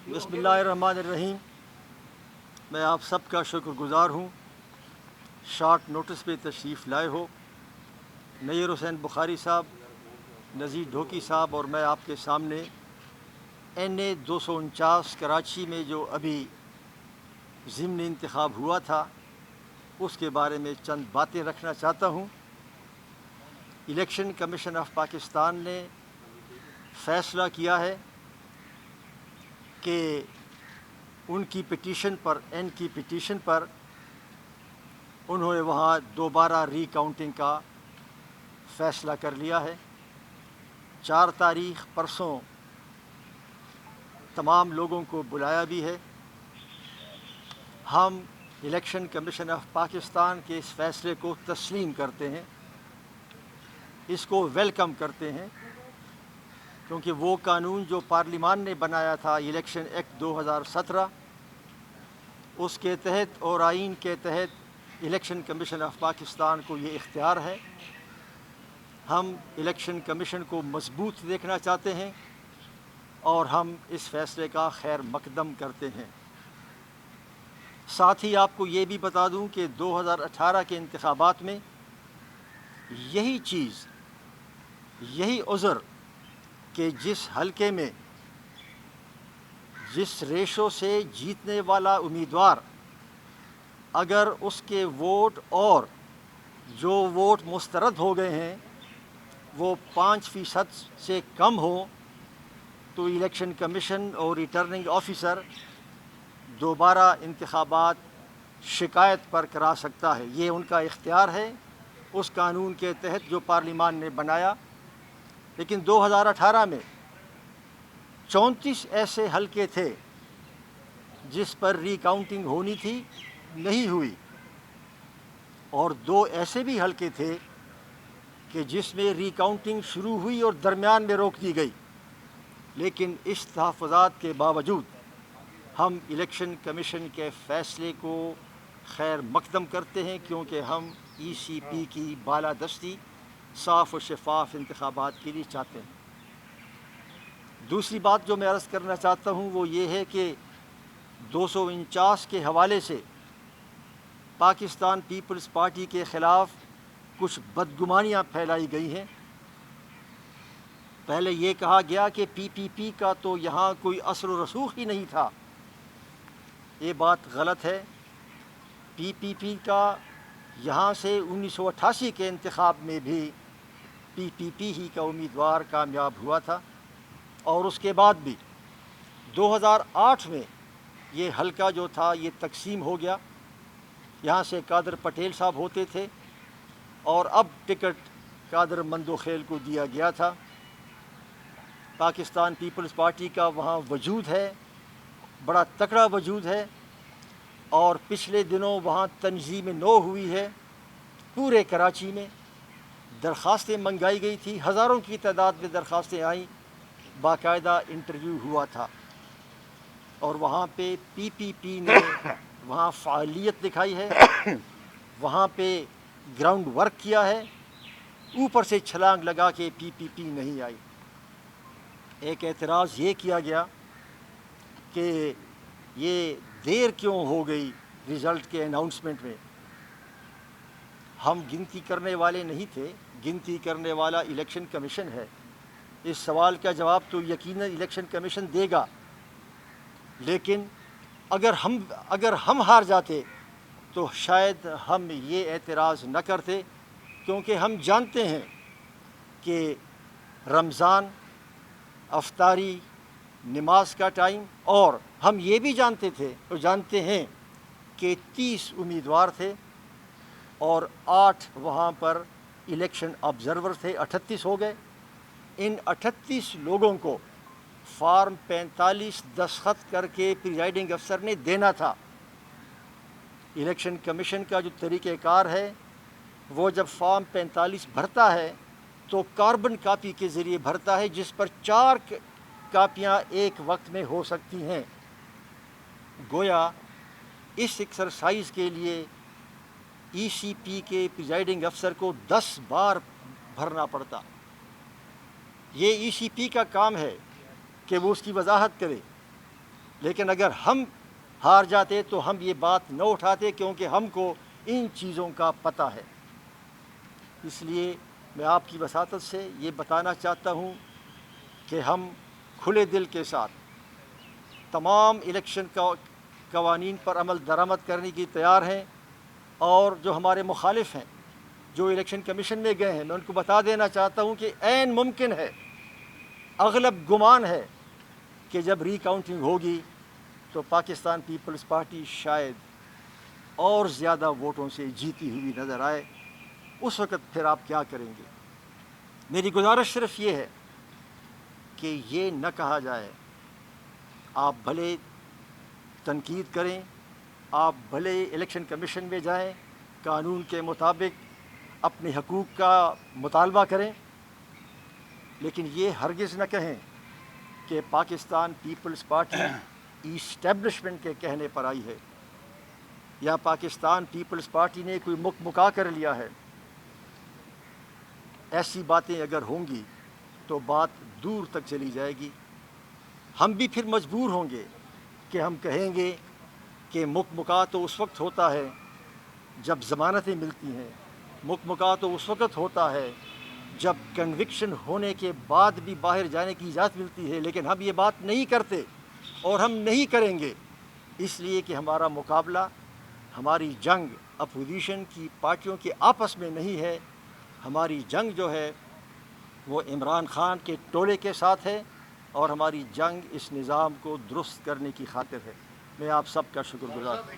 بسم اللہ الرحمن الرحیم۔ میں آپ سب کا شکر گزار ہوں شارٹ نوٹس پہ تشریف لائے ہو۔ نیر حسین بخاری صاحب، نذیر ڈھوکی صاحب اور میں آپ کے سامنے NA 249 کراچی میں جو ابھی ضمنی انتخاب ہوا تھا اس کے بارے میں چند باتیں رکھنا چاہتا ہوں۔ الیکشن کمیشن آف پاکستان نے فیصلہ کیا ہے کہ ان کی پٹیشن پر انہوں نے وہاں دوبارہ ری کاؤنٹنگ کا فیصلہ کر لیا ہے۔ 4 تاریخ پرسوں تمام لوگوں کو بلایا بھی ہے۔ ہم الیکشن کمیشن آف پاکستان کے اس فیصلے کو تسلیم کرتے ہیں، اس کو ویلکم کرتے ہیں، کیونکہ وہ قانون جو پارلیمان نے بنایا تھا الیکشن ایکٹ 2017 اس کے تحت اور آئین کے تحت الیکشن کمیشن آف پاکستان کو یہ اختیار ہے۔ ہم الیکشن کمیشن کو مضبوط دیکھنا چاہتے ہیں اور ہم اس فیصلے کا خیر مقدم کرتے ہیں۔ ساتھ ہی آپ کو یہ بھی بتا دوں کہ 2018 کے انتخابات میں یہی چیز، یہی عذر کہ جس حلقے میں جس ریشو سے جیتنے والا امیدوار اگر اس کے ووٹ اور جو ووٹ مسترد ہو گئے ہیں وہ 5% سے کم ہو تو الیکشن کمیشن اور ریٹرننگ آفیسر دوبارہ انتخابات شکایت پر کرا سکتا ہے۔ یہ ان کا اختیار ہے اس قانون کے تحت جو پارلیمان نے بنایا۔ لیکن 2018 میں 34 ایسے حلقے تھے جس پر ری کاؤنٹنگ ہونی تھی، نہیں ہوئی، اور 2 ایسے بھی حلقے تھے کہ جس میں ری کاؤنٹنگ شروع ہوئی اور درمیان میں روک دی گئی۔ لیکن اس تحفظات کے باوجود ہم الیکشن کمیشن کے فیصلے کو خیر مقدم کرتے ہیں، کیونکہ ہم ECP کی بالادستی صاف و شفاف انتخابات کے لیے چاہتے ہیں۔ دوسری بات جو میں عرض کرنا چاہتا ہوں وہ یہ ہے کہ 249 کے حوالے سے پاکستان پیپلز پارٹی کے خلاف کچھ بدگمانیاں پھیلائی گئی ہیں۔ پہلے یہ کہا گیا کہ PPP کا تو یہاں کوئی اثر و رسوخ ہی نہیں تھا۔ یہ بات غلط ہے۔ PPP کا یہاں سے 1988 کے انتخاب میں بھی PPP ہی کا امیدوار کامیاب ہوا تھا، اور اس کے بعد بھی 2008 میں یہ حلقہ جو تھا یہ تقسیم ہو گیا۔ یہاں سے قادر پٹیل صاحب ہوتے تھے اور اب ٹکٹ قادر مندوخیل کو دیا گیا تھا۔ پاکستان پیپلز پارٹی کا وہاں وجود ہے، بڑا تکڑا وجود ہے، اور پچھلے دنوں وہاں تنظیم نو ہوئی ہے پورے کراچی میں۔ درخواستیں منگائی گئی تھی، ہزاروں کی تعداد میں درخواستیں آئیں، باقاعدہ انٹرویو ہوا تھا، اور وہاں پہ PPP نے وہاں فعالیت دکھائی ہے، وہاں پہ گراؤنڈ ورک کیا ہے، اوپر سے چھلانگ لگا کے PPP نہیں آئی۔ ایک اعتراض یہ کیا گیا کہ یہ دیر کیوں ہو گئی رزلٹ کے اناؤنسمنٹ میں۔ ہم گنتی کرنے والے نہیں تھے، گنتی کرنے والا الیکشن کمیشن ہے۔ اس سوال کا جواب تو یقیناً الیکشن کمیشن دے گا، لیکن اگر ہم ہار جاتے تو شاید ہم یہ اعتراض نہ کرتے، کیونکہ ہم جانتے ہیں کہ رمضان، افطاری، نماز کا ٹائم، اور ہم یہ بھی جانتے ہیں کہ 30 امیدوار تھے اور 8 وہاں پر الیکشن آبزرور تھے، 38 ہو گئے۔ ان 38 لوگوں کو فارم 45 دستخط کر کے پریزائڈنگ افسر نے دینا تھا۔ الیکشن کمیشن کا جو طریقہ کار ہے وہ جب فارم 45 بھرتا ہے تو کاربن کاپی کے ذریعے بھرتا ہے، جس پر 4 کاپیاں ایک وقت میں ہو سکتی ہیں۔ گویا اس ایکسرسائز کے لیے ECP کے پریزائڈنگ افسر کو 10 بار بھرنا پڑتا۔ یہ ECP کا کام ہے کہ وہ اس کی وضاحت کرے لیکن اگر ہم ہار جاتے تو ہم یہ بات نہ اٹھاتے، کیونکہ ہم کو ان چیزوں کا پتہ ہے۔ اس لیے میں آپ کی وساطت سے یہ بتانا چاہتا ہوں کہ ہم کھلے دل کے ساتھ تمام الیکشن قوانین پر عمل درآمد کرنے کی تیار ہیں، اور جو ہمارے مخالف ہیں، جو الیکشن کمیشن میں گئے ہیں، میں ان کو بتا دینا چاہتا ہوں کہ عین ممکن ہے، اغلب گمان ہے کہ جب ری کاؤنٹنگ ہوگی تو پاکستان پیپلز پارٹی شاید اور زیادہ ووٹوں سے جیتی ہوئی نظر آئے۔ اس وقت پھر آپ کیا کریں گے؟ میری گزارش صرف یہ ہے کہ یہ نہ کہا جائے، آپ بھلے تنقید کریں، آپ بھلے الیکشن کمیشن میں جائیں، قانون کے مطابق اپنے حقوق کا مطالبہ کریں، لیکن یہ ہرگز نہ کہیں کہ پاکستان پیپلز پارٹی اسٹیبلشمنٹ کے کہنے پر آئی ہے، یا پاکستان پیپلز پارٹی نے کوئی مکا کر لیا ہے۔ ایسی باتیں اگر ہوں گی تو بات دور تک چلی جائے گی۔ ہم بھی پھر مجبور ہوں گے کہ ہم کہیں گے کہ مکا تو اس وقت ہوتا ہے جب ضمانتیں ملتی ہیں، مکا تو اس وقت ہوتا ہے جب کنوکشن ہونے کے بعد بھی باہر جانے کی اجازت ملتی ہے، لیکن ہم یہ بات نہیں کرتے اور ہم نہیں کریں گے، اس لیے کہ ہمارا مقابلہ، ہماری جنگ اپوزیشن کی پارٹیوں کے آپس میں نہیں ہے، ہماری جنگ جو ہے وہ عمران خان کے ٹولے کے ساتھ ہے، اور ہماری جنگ اس نظام کو درست کرنے کی خاطر ہے۔ میں آپ سب کا شکر گزار ہوں۔